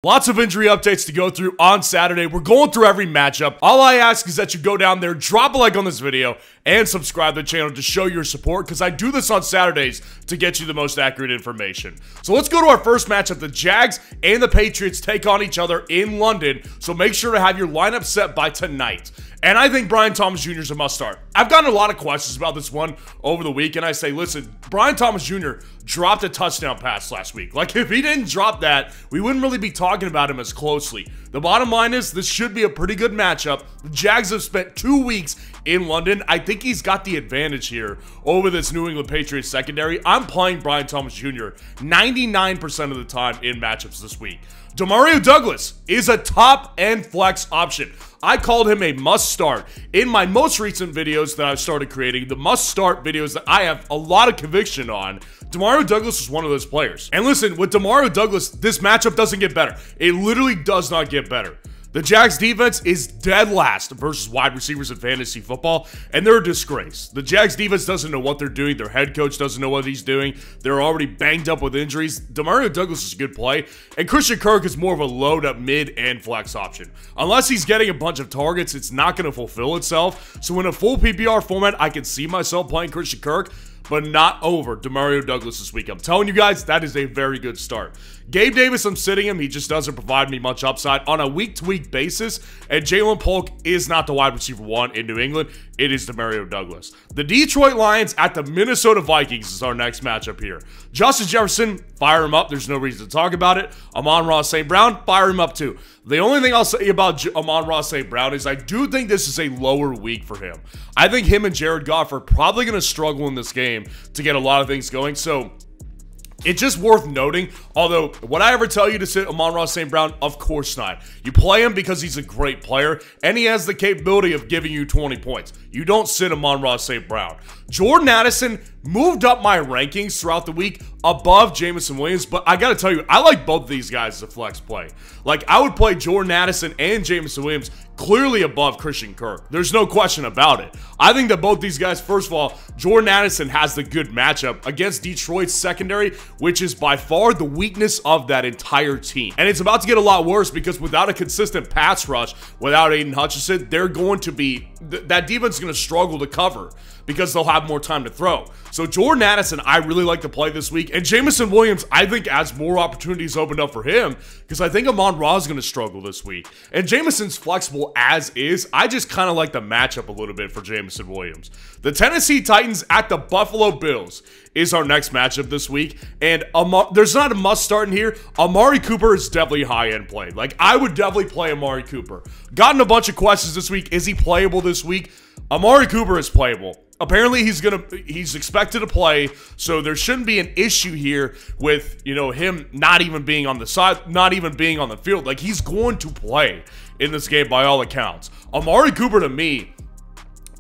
Lots of injury updates to go through on Saturday. We're going through every matchup. All I ask is that you go down there, drop a like on this video, and subscribe to the channel to show your support, because I do this on Saturdays to get you the most accurate information. So let's go to our first matchup. The Jags and the Patriots take on each other in London, so make sure to have your lineup set by tonight. And I think Brian Thomas Jr. is a must-start. I've gotten a lot of questions about this one over the week, and I say, listen, Brian Thomas Jr. dropped a touchdown pass last week. Like, if he didn't drop that, we wouldn't really be talking about him as closely. The bottom line is, this should be a pretty good matchup. The Jags have spent 2 weeks in London. I think he's got the advantage here over this New England Patriots secondary. I'm playing Brian Thomas Jr. 99% of the time in matchups this week. Demario Douglas is a top-end flex option. I called him a must-start. In my most recent videos that I've started creating, the must-start videos that I have a lot of conviction on, Demario Douglas is one of those players. And listen, with Demario Douglas, this matchup doesn't get better. It literally does not get better. The Jags defense is dead last versus wide receivers in fantasy football, and they're a disgrace. The Jags defense doesn't know what they're doing. Their head coach doesn't know what he's doing. They're already banged up with injuries. Demario Douglas is a good play, and Christian Kirk is more of a load-up mid and flex option. Unless he's getting a bunch of targets, it's not going to fulfill itself. So in a full PPR format, I can see myself playing Christian Kirk, but not over Demario Douglas this week. I'm telling you guys, that is a very good start. Gabe Davis, I'm sitting him. He just doesn't provide me much upside on a week-to-week basis, and Jalen Polk is not the wide receiver one in New England. It is Demario Douglas. The Detroit Lions at the Minnesota Vikings is our next matchup here. Justin Jefferson, fire him up. There's no reason to talk about it. Amon-Ra St. Brown, fire him up too. The only thing I'll say about Amon-Ra St. Brown is I do think this is a lower week for him. I think him and Jared Goff are probably going to struggle in this game to get a lot of things going, so it's just worth noting, although, would I ever tell you to sit Amon-Ra St. Brown? Of course not. You play him because he's a great player, and he has the capability of giving you 20 points. You don't sit Amon-Ra St. Brown. Jordan Addison moved up my rankings throughout the week above Jameson Williams, but I gotta tell you, I like both of these guys as a flex play. Like, I would play Jordan Addison and Jameson Williams clearly above Christian Kirk. There's no question about it. I think that both these guys, first of all, Jordan Addison has the good matchup against Detroit's secondary, which is by far the weakness of that entire team. And it's about to get a lot worse because without a consistent pass rush, without Aiden Hutchinson, they're going to be, that defense is going to struggle to cover because they'll have more time to throw. So Jordan Addison, I really like to play this week. And Jameson Williams, I think, as more opportunities opened up for him, because I think Amon-Ra is going to struggle this week. And Jameson's flexible as is. I just kind of like the matchup a little bit for Jameson Williams. The Tennessee Titans at the Buffalo Bills is our next matchup this week. And there's not a must start in here. Amari Cooper is definitely high-end play. Like, I would definitely play Amari Cooper. Gotten a bunch of questions this week. Is he playable this week? Amari Cooper is playable. Apparently, he's expected to play, so there shouldn't be an issue here with, you know, him not even being on the side, not even being on the field. Like, he's going to play in this game by all accounts. Amari Cooper, to me,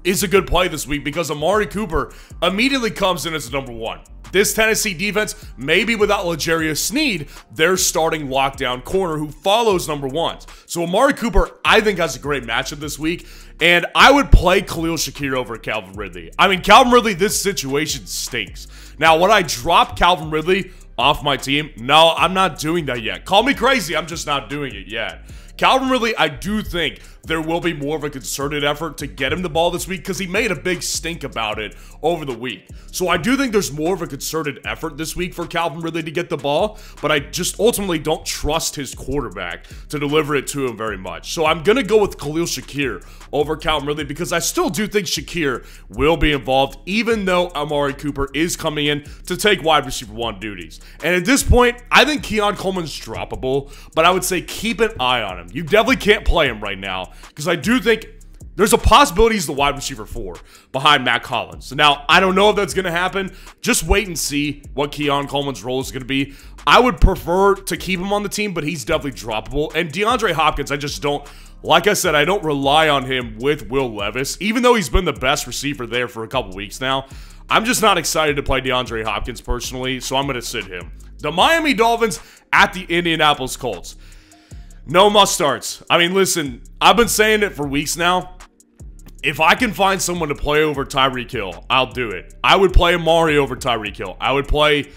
is a good play this week because Amari Cooper immediately comes in as number one. This Tennessee defense, maybe without L'Jarius Sneed, their starting lockdown corner who follows number ones. So Amari Cooper, I think, has a great matchup this week, and I would play Khalil Shakir over Calvin Ridley. I mean, Calvin Ridley, this situation stinks. Now, would I drop Calvin Ridley off my team? No, I'm not doing that yet. Call me crazy, I'm just not doing it yet. Calvin Ridley, I do think there will be more of a concerted effort to get him the ball this week because he made a big stink about it over the week. So I do think there's more of a concerted effort this week for Calvin Ridley to get the ball, but I just ultimately don't trust his quarterback to deliver it to him very much. So I'm going to go with Khalil Shakir over Calvin Ridley because I still do think Shakir will be involved, even though Amari Cooper is coming in to take wide receiver one duties. And at this point, I think Keon Coleman's droppable, but I would say keep an eye on him. You definitely can't play him right now because I do think there's a possibility he's the wide receiver 4 behind Matt Collins. So now, I don't know if that's going to happen. Just wait and see what Keon Coleman's role is going to be. I would prefer to keep him on the team, but he's definitely droppable. And DeAndre Hopkins, I just don't, like I said, I don't rely on him with Will Levis, even though he's been the best receiver there for a couple weeks now. I'm just not excited to play DeAndre Hopkins personally, so I'm going to sit him. The Miami Dolphins at the Indianapolis Colts. No must starts. I mean, listen, I've been saying it for weeks now. If I can find someone to play over Tyreek Hill, I'll do it. I would play Amari over Tyreek Hill. I would play,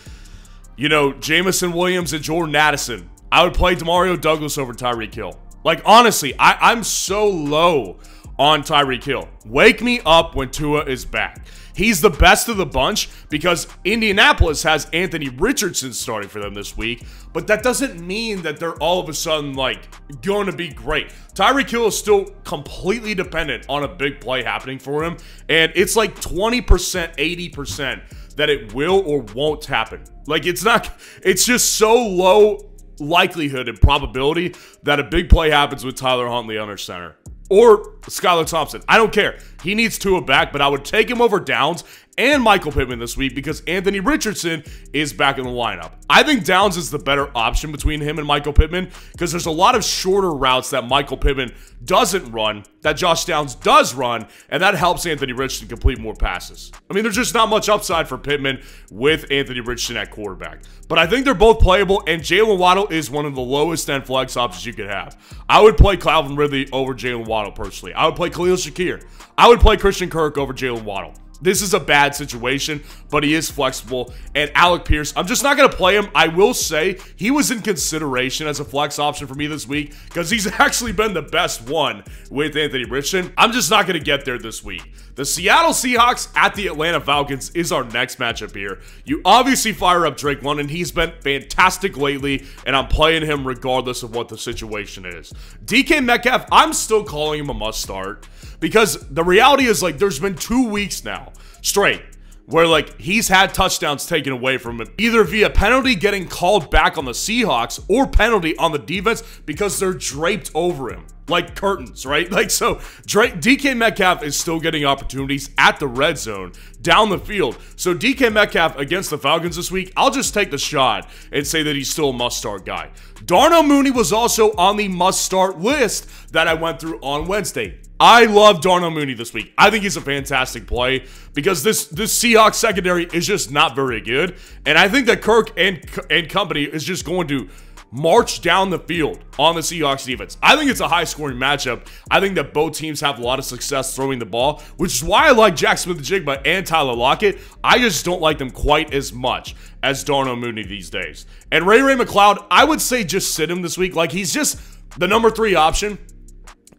you know, Jameson Williams and Jordan Addison I would play Demario Douglas over Tyreek Hill. Like, honestly, I'm so low on Tyreek Hill. Wake me up when Tua is back. He's the best of the bunch because Indianapolis has Anthony Richardson starting for them this week, but that doesn't mean that they're all of a sudden, like, going to be great. Tyreek Hill is still completely dependent on a big play happening for him, and it's like 20%, 80% that it will or won't happen. Like, it's just so low likelihood and probability that a big play happens with Tyler Huntley under center. Or Skylar Thompson. I don't care. He needs Tua back, but I would take him over Downs and Michael Pittman this week because Anthony Richardson is back in the lineup. I think Downs is the better option between him and Michael Pittman because there's a lot of shorter routes that Michael Pittman doesn't run, that Josh Downs does run, and that helps Anthony Richardson complete more passes. I mean, there's just not much upside for Pittman with Anthony Richardson at quarterback. But I think they're both playable, and Jalen Waddle is one of the lowest end flex options you could have. I would play Calvin Ridley over Jalen Waddle personally. I would play Khalil Shakir. I would play Christian Kirk over Jalen Waddle. This is a bad situation, but he is flexible. And Alec Pierce, I'm just not going to play him. I will say he was in consideration as a flex option for me this week because he's actually been the best one with Anthony Richardson. I'm just not going to get there this week. The Seattle Seahawks at the Atlanta Falcons is our next matchup here. You obviously fire up Drake London. He's been fantastic lately, and I'm playing him regardless of what the situation is. DK Metcalf, I'm still calling him a must start because the reality is, like, there's been 2 weeks now straight where, like, he's had touchdowns taken away from him, either via penalty getting called back on the Seahawks or penalty on the defense because they're draped over him like curtains, right? Like, so DK Metcalf is still getting opportunities at the red zone down the field. So DK Metcalf against the Falcons this week, I'll just take the shot and say that he's still a must-start guy. Darnell Mooney was also on the must-start list that I went through on Wednesday. I love Darnell Mooney this week. I think he's a fantastic play because this Seahawks secondary is just not very good. And I think that Kirk and company is just going to march down the field on the Seahawks defense. I think it's a high-scoring matchup. I think that both teams have a lot of success throwing the ball, which is why I like Jack Smith-Njigba and Tyler Lockett. I just don't like them quite as much as Darnell Mooney these days. And Ray McCloud, I would say just sit him this week. Like, he's just the number 3 option.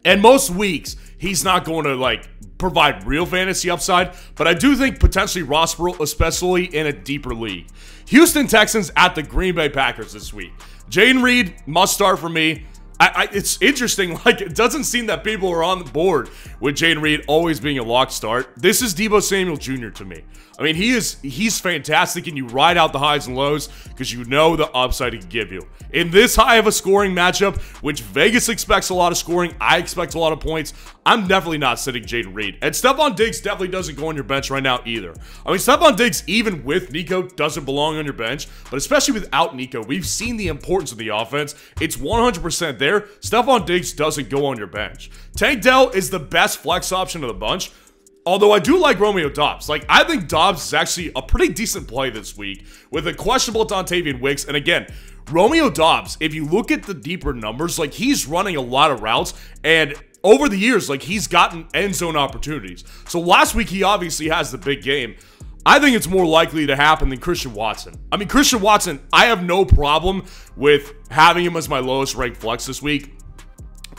And most weeks, he's not going to, like, provide real fantasy upside, but I do think potentially Ross Perot, especially in a deeper league. Houston Texans at the Green Bay Packers this week. Jayden Reed, must start for me. It's interesting, like, it doesn't seem that people are on the board with Jayden Reed always being a lock start. This is Deebo Samuel Jr. to me. I mean, he's fantastic, and you ride out the highs and lows because you know the upside he can give you. In this high of a scoring matchup, which Vegas expects a lot of scoring, I expect a lot of points, I'm definitely not sitting Jayden Reed. And Stephon Diggs definitely doesn't go on your bench right now either. I mean, Stephon Diggs, even with Nico, doesn't belong on your bench, but especially without Nico, we've seen the importance of the offense. It's 100% there. Stephon Diggs doesn't go on your bench. Tank Dell is the best flex option of the bunch. Although I do like Romeo Doubs. Like, I think Doubs is actually a pretty decent play this week with a questionable Dontavian Wicks. And again, Romeo Doubs, if you look at the deeper numbers, like, he's running a lot of routes. And over the years, like, he's gotten end zone opportunities. So last week, he obviously has the big game. I think it's more likely to happen than Christian Watson. I mean, Christian Watson, I have no problem with having him as my lowest ranked flex this week.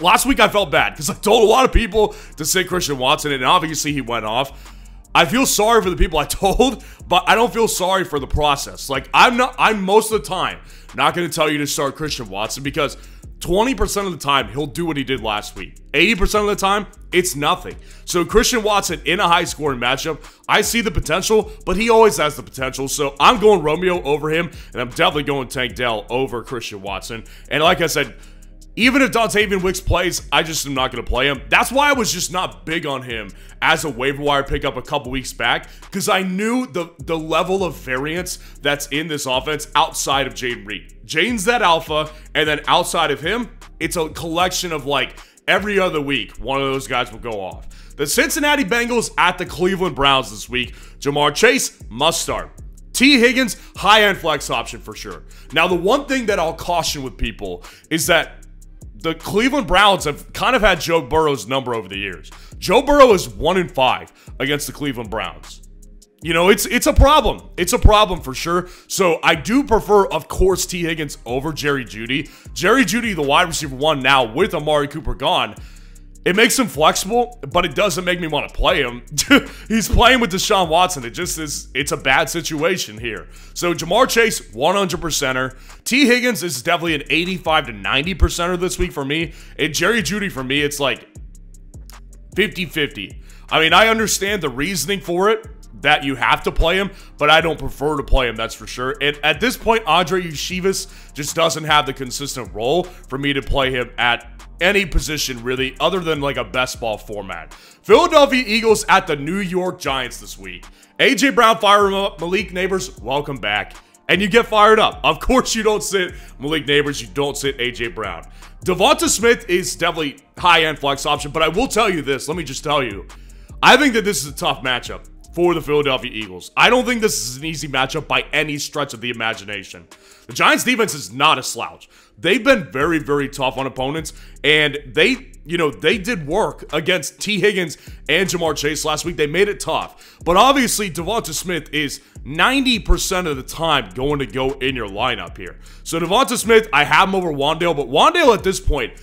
Last week I felt bad because I told a lot of people to sit Christian Watson, and obviously he went off. I feel sorry for the people I told, but I don't feel sorry for the process. Like, I'm most of the time not going to tell you to start Christian Watson because 20% of the time he'll do what he did last week. 80% of the time, it's nothing. So Christian Watson in a high-scoring matchup, I see the potential, but he always has the potential. So I'm going Romeo over him, and I'm definitely going Tank Dell over Christian Watson. And like I said, even if Dontavian Wicks plays, I just am not going to play him. That's why I was just not big on him as a waiver wire pickup a couple weeks back, because I knew the level of variance that's in this offense outside of Jayden Reed. Jaden's that alpha, and then outside of him, it's a collection of, like, every other week, one of those guys will go off. The Cincinnati Bengals at the Cleveland Browns this week. Jamar Chase, must start. T. Higgins, high-end flex option for sure. Now, the one thing that I'll caution with people is that the Cleveland Browns have kind of had Joe Burrow's number over the years. Joe Burrow is 1-5 against the Cleveland Browns. You know, it's a problem. It's a problem for sure. So I do prefer, of course, T. Higgins over Jerry Jeudy. Jerry Jeudy, the wide receiver one now with Amari Cooper gone. It makes him flexible, but it doesn't make me want to play him. He's playing with Deshaun Watson. It just is, it's a bad situation here. So Jamar Chase, 100%er. T. Higgins is definitely an 85 to 90%er this week for me. And Jerry Jeudy, for me, it's like 50-50. I mean, I understand the reasoning for it, that you have to play him, but I don't prefer to play him, that's for sure. And at this point, Andre Yeshivas just doesn't have the consistent role for me to play him at any position, really, other than like a best ball format. Philadelphia Eagles at the New York Giants this week. A.J. Brown, fire him up. Malik Neighbors, welcome back. And you get fired up. Of course you don't sit Malik Neighbors, you don't sit A.J. Brown. Devonta Smith is definitely high-end flex option, but I will tell you this, let me just tell you, I think that this is a tough matchup for the Philadelphia Eagles. I don't think this is an easy matchup by any stretch of the imagination. The Giants defense is not a slouch. They've been very, very tough on opponents, and they did work against T. Higgins and Jamar Chase last week. They made it tough. But obviously, Devonta Smith is 90% of the time going to go in your lineup here. So Devonta Smith, I have him over Wan'Dale, but Wan'Dale at this point,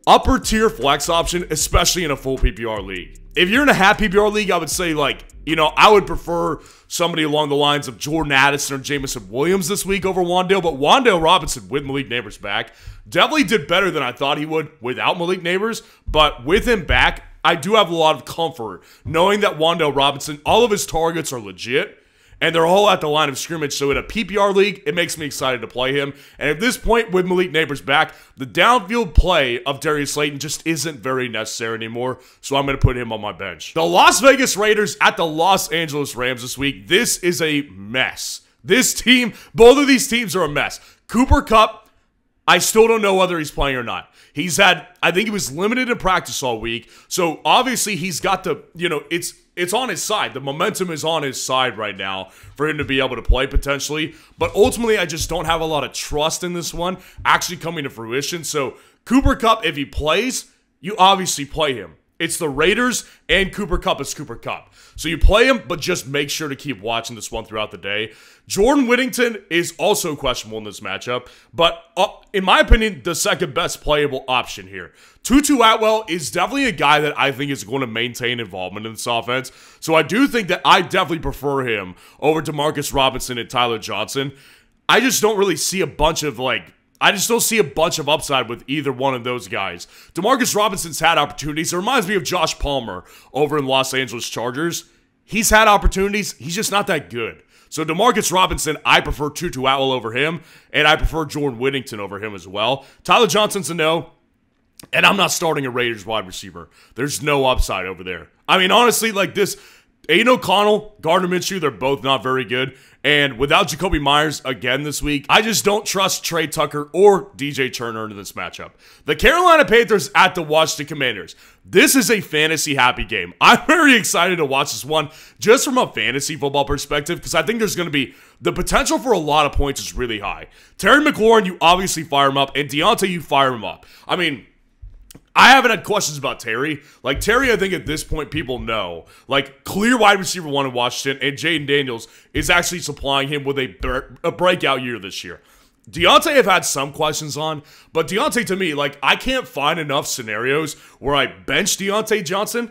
upper tier flex option, especially in a full PPR league. If you're in a half PPR league, I would say, like, you know, I would prefer somebody along the lines of Jordan Addison or Jameson Williams this week over Wan'Dale, but Wan'Dale Robinson with Malik Neighbors back definitely did better than I thought he would without Malik Neighbors, but with him back, I do have a lot of comfort knowing that Wan'Dale Robinson, all of his targets are legit, and they're all at the line of scrimmage. So in a PPR league, it makes me excited to play him. And at this point, with Malik Neighbors back, the downfield play of Darius Slayton just isn't very necessary anymore. So I'm going to put him on my bench. The Las Vegas Raiders at the Los Angeles Rams this week. This is a mess. This team, both of these teams are a mess. Cooper Kupp, I still don't know whether he's playing or not. He's had, I think he was limited in practice all week. So obviously he's got the, you know, it's on his side. The momentum is on his side right now for him to be able to play potentially. But ultimately, I just don't have a lot of trust in this one actually coming to fruition. So Cooper Kupp, if he plays, you obviously play him. It's the Raiders, and Cooper Kupp is Cooper Kupp. So you play him, but just make sure to keep watching this one throughout the day. Jordan Whittington is also questionable in this matchup, but in my opinion, the second best playable option here. Tutu Atwell is definitely a guy that I think is going to maintain involvement in this offense. So I do think that I definitely prefer him over Demarcus Robinson and Tyler Johnson. I just don't really see a bunch of I just don't see a bunch of upside with either one of those guys. Demarcus Robinson's had opportunities. It reminds me of Josh Palmer over in Los Angeles Chargers. He's had opportunities. He's just not that good. So Demarcus Robinson, I prefer Tutu Atwell over him, and I prefer Jordan Whittington over him as well. Tyler Johnson's a no, and I'm not starting a Raiders wide receiver. There's no upside over there. I mean, honestly, like this, Aiden O'Connell, Gardner Minshew, they're both not very good. And without Jacoby Myers again this week, I just don't trust Trey Tucker or DJ Turner in this matchup. The Carolina Panthers at the Washington Commanders. This is a fantasy happy game. I'm very excited to watch this one just from a fantasy football perspective because I think there's going to be the potential for a lot of points is really high. Terry McLaurin, you obviously fire him up, and Deontay, you fire him up. I mean, I haven't had questions about Terry. Like, Terry, I think at this point, people know. Like, clear wide receiver one in Washington, and Jaden Daniels is actually supplying him with a breakout year this year. Deontay I've had some questions on, but Deontay, to me, like, I can't find enough scenarios where I bench Deontay Johnson.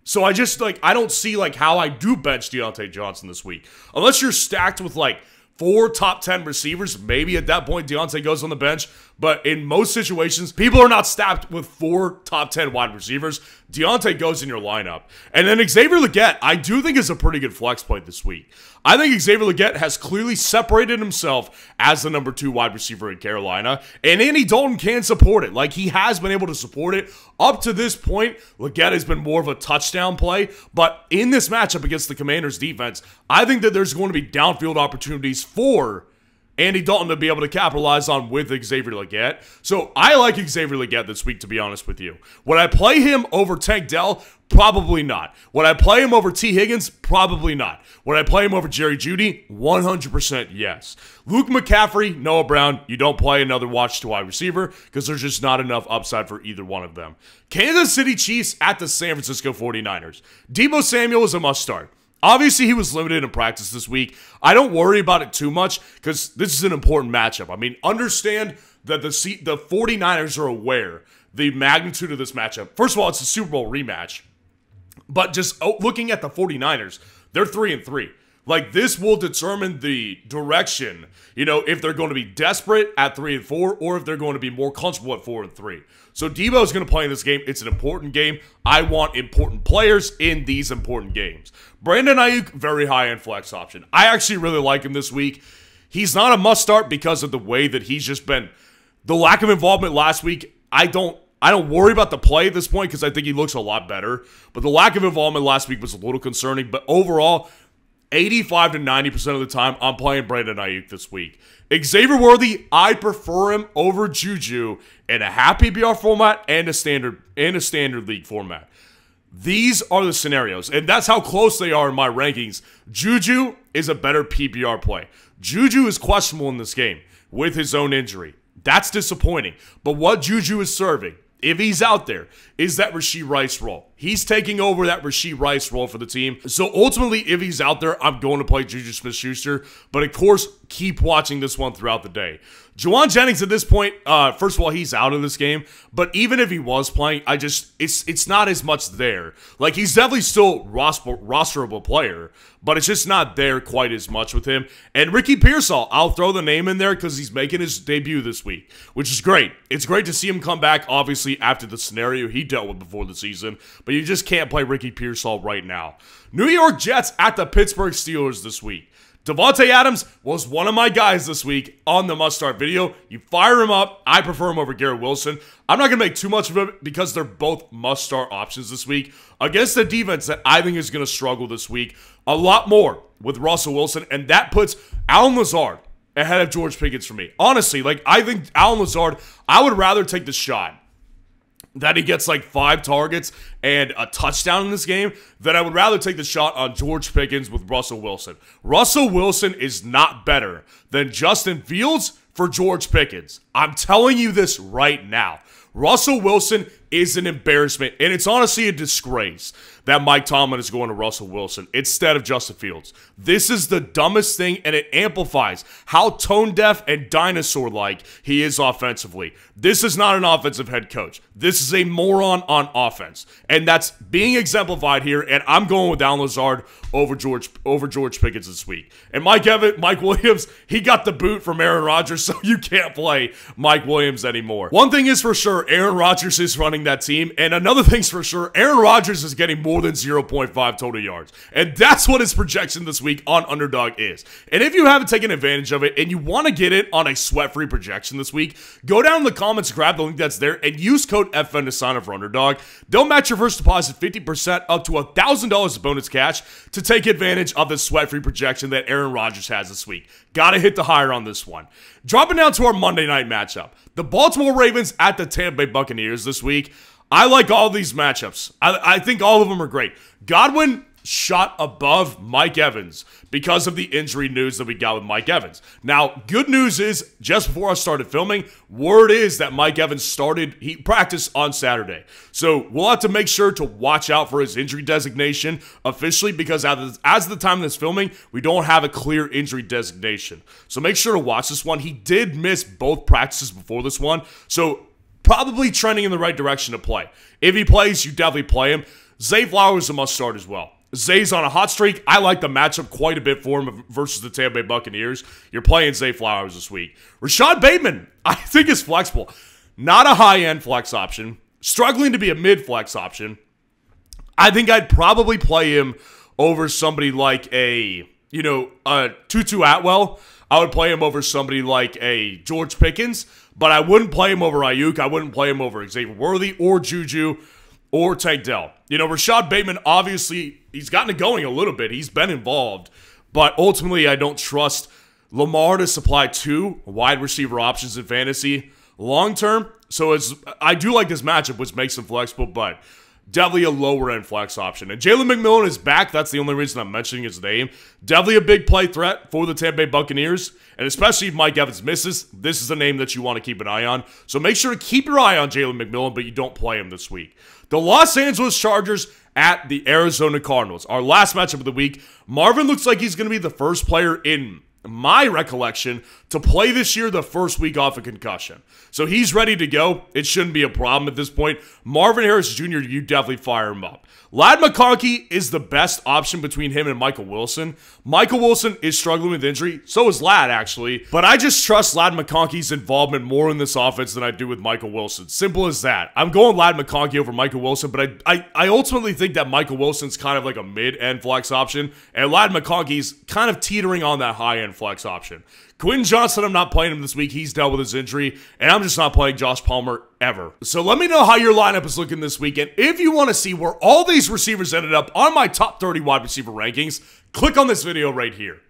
So I just, like, I don't see, like, how I do bench Deontay Johnson this week. Unless you're stacked with, like, 4 top 10 receivers, maybe at that point Deontay goes on the bench. But in most situations, people are not stacked with 4 top 10 wide receivers. Deontay goes in your lineup. And then Xavier Legette, I do think is a pretty good flex play this week. I think Xavier Legette has clearly separated himself as the number 2 wide receiver in Carolina. And Andy Dalton can support it. Like, he has been able to support it. Up to this point, Legette has been more of a touchdown play. But in this matchup against the Commanders defense, I think that there's going to be downfield opportunities for Andy Dalton to be able to capitalize on with Xavier Legette. So I like Xavier Legette this week, to be honest with you. Would I play him over Tank Dell? Probably not. Would I play him over T. Higgins? Probably not. Would I play him over Jerry Jeudy? 100% yes. Luke McCaffrey, Noah Brown, you don't play another watch to wide receiver because there's just not enough upside for either one of them. Kansas City Chiefs at the San Francisco 49ers. Deebo Samuel is a must start. Obviously, he was limited in practice this week. I don't worry about it too much because this is an important matchup. I mean, understand that the 49ers are aware the magnitude of this matchup. First of all, it's a Super Bowl rematch. But just looking at the 49ers, they're 3-3. Like, this will determine the direction, if they're going to be desperate at 3-4 or if they're going to be more comfortable at 4-3. So Debo is going to play in this game. It's an important game. I want important players in these important games. Brandon Ayuk, very high-end flex option. I actually really like him this week. He's not a must-start because of the way that he's just been. The lack of involvement last week, I don't worry about the play at this point because I think he looks a lot better. But the lack of involvement last week was a little concerning. But overall, 85 to 90% of the time, I'm playing Brandon Ayuk this week. Xavier Worthy, I prefer him over Juju in a half PPR format and a standard league format. These are the scenarios, and that's how close they are in my rankings. Juju is a better PPR play. Juju is questionable in this game with his own injury. That's disappointing. But what Juju is serving, if he's out there, is that Rashee Rice role. He's taking over that Rashee Rice role for the team. So ultimately, if he's out there, I'm going to play Juju Smith-Schuster. But of course, keep watching this one throughout the day. Juwan Jennings at this point, first of all, he's out of this game. But even if he was playing, it's not as much there. Like, he's definitely still rosterable player, but it's just not there quite as much with him. And Ricky Pearsall, I'll throw the name in there because he's making his debut this week, which is great. It's great to see him come back, obviously, after the scenario he dealt with before the season. But you just can't play Ricky Pearsall right now. New York Jets at the Pittsburgh Steelers this week. Devontae Adams was one of my guys this week on the must-start video. You fire him up. I prefer him over Garrett Wilson. I'm not going to make too much of it because they're both must-start options this week against a defense that I think is going to struggle this week a lot more with Russell Wilson, and that puts Allen Lazard ahead of George Pickens for me. Honestly, I think Allen Lazard, I would rather take the shot that he gets like 5 targets and a touchdown in this game, then I would rather take the shot on George Pickens with Russell Wilson. Russell Wilson is not better than Justin Fields for George Pickens. I'm telling you this right now. Russell Wilson is an embarrassment, and it's honestly a disgrace that Mike Tomlin is going to Russell Wilson instead of Justin Fields. This is the dumbest thing, and it amplifies how tone-deaf and dinosaur-like he is offensively. This is not an offensive head coach. This is a moron on offense, and that's being exemplified here, and I'm going with Allen Lazard over George Pickens this week. And Mike Williams, he got the boot from Aaron Rodgers, so you can't play Mike Williams anymore. One thing is for sure, Aaron Rodgers is running that team, and another thing's for sure, Aaron Rodgers is getting more than 0.5 total yards, and that's what his projection this week on Underdog is. And if you haven't taken advantage of it and you want to get it on a sweat-free projection this week, go down in the comments, grab the link that's there, and use code FN to sign up for Underdog. They'll match your first deposit 50% up to $1,000 of bonus cash to take advantage of the sweat-free projection that Aaron Rodgers has this week. Gotta hit the higher on this one. Dropping down to our Monday night matchup. The Baltimore Ravens at the Tampa Bay Buccaneers this week. I like all these matchups. I think all of them are great. Godwin shot above Mike Evans because of the injury news that we got with Mike Evans. Now, good news is, just before I started filming, word is that Mike Evans he practiced on Saturday. So we'll have to make sure to watch out for his injury designation officially because as of the time of this filming, we don't have a clear injury designation. So make sure to watch this one. He did miss both practices before this one, so probably trending in the right direction to play. If he plays, you definitely play him. Zay Flowers is a must-start as well. Zay's on a hot streak. I like the matchup quite a bit for him versus the Tampa Bay Buccaneers. You're playing Zay Flowers this week. Rashad Bateman, I think, is flexible. Not a high-end flex option. Struggling to be a mid-flex option. I think I'd probably play him over somebody like a Tutu Atwell. I would play him over somebody like a George Pickens, but I wouldn't play him over Ayuk. I wouldn't play him over Xavier Worthy or Juju or Tank Dell. Rashad Bateman, obviously, he's gotten it going a little bit. He's been involved, but ultimately, I don't trust Lamar to supply 2 wide receiver options in fantasy long-term. So I do like this matchup, which makes him flexible, but definitely a lower-end flex option. And Jalen McMillan is back. That's the only reason I'm mentioning his name. Definitely a big play threat for the Tampa Bay Buccaneers. And especially if Mike Evans misses, this is a name that you want to keep an eye on. So make sure to keep your eye on Jalen McMillan, but you don't play him this week. The Los Angeles Chargers at the Arizona Cardinals. Our last matchup of the week, Marvin looks like he's going to be the first player in my recollection to play this year the first week off a concussion. So he's ready to go. It shouldn't be a problem at this point. Marvin Harris Jr., you definitely fire him up. Ladd McConkey is the best option between him and Michael Wilson. Michael Wilson is struggling with injury. So is Ladd, actually. But I just trust Ladd McConkey's involvement more in this offense than I do with Michael Wilson. Simple as that. I'm going Ladd McConkey over Michael Wilson, but I ultimately think that Michael Wilson's kind of like a mid-end flex option, and Ladd McConkey's kind of teetering on that high-end flex option. Quentin Johnson, I'm not playing him this week. He's dealt with his injury, and I'm just not playing Josh Palmer ever. So let me know how your lineup is looking this week, and if you want to see where all these receivers ended up on my top 30 wide receiver rankings, click on this video right here.